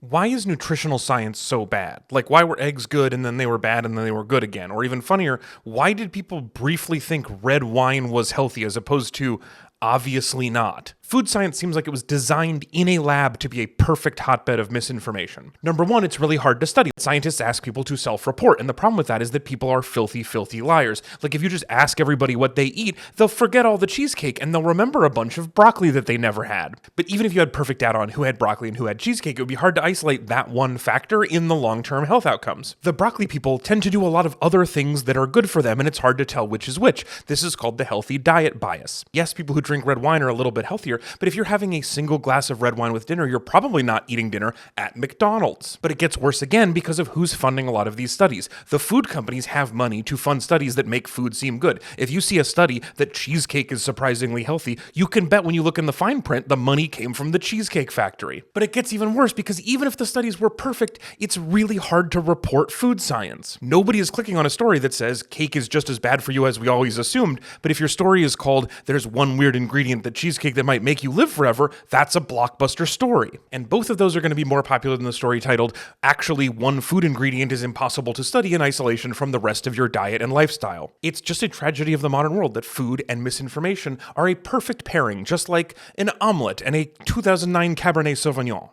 Why is nutritional science so bad? Like, why were eggs good and then they were bad and then they were good again? Or even funnier, why did people briefly think red wine was healthy as opposed to obviously not? Food science seems like it was designed in a lab to be a perfect hotbed of misinformation. Number one, it's really hard to study. Scientists ask people to self-report, and the problem with that is that people are filthy, filthy liars. Like, if you just ask everybody what they eat, they'll forget all the cheesecake and they'll remember a bunch of broccoli that they never had. But even if you had perfect data on who had broccoli and who had cheesecake, it would be hard to isolate that one factor in the long-term health outcomes. The broccoli people tend to do a lot of other things that are good for them, and it's hard to tell which is which. This is called the healthy diet bias. Yes, people who drink red wine are a little bit healthier, but if you're having a single glass of red wine with dinner, you're probably not eating dinner at McDonald's. But it gets worse again because of who's funding a lot of these studies. The food companies have money to fund studies that make food seem good. If you see a study that cheesecake is surprisingly healthy, you can bet when you look in the fine print, the money came from the Cheesecake Factory. But it gets even worse because even if the studies were perfect, it's really hard to report food science. Nobody is clicking on a story that says cake is just as bad for you as we always assumed, but if your story is called "There's one weird ingredient that cheesecake that might make you live forever," that's a blockbuster story. And both of those are going to be more popular than the story titled, "Actually, one food ingredient is impossible to study in isolation from the rest of your diet and lifestyle." It's just a tragedy of the modern world that food and misinformation are a perfect pairing, just like an omelet and a 2009 Cabernet Sauvignon.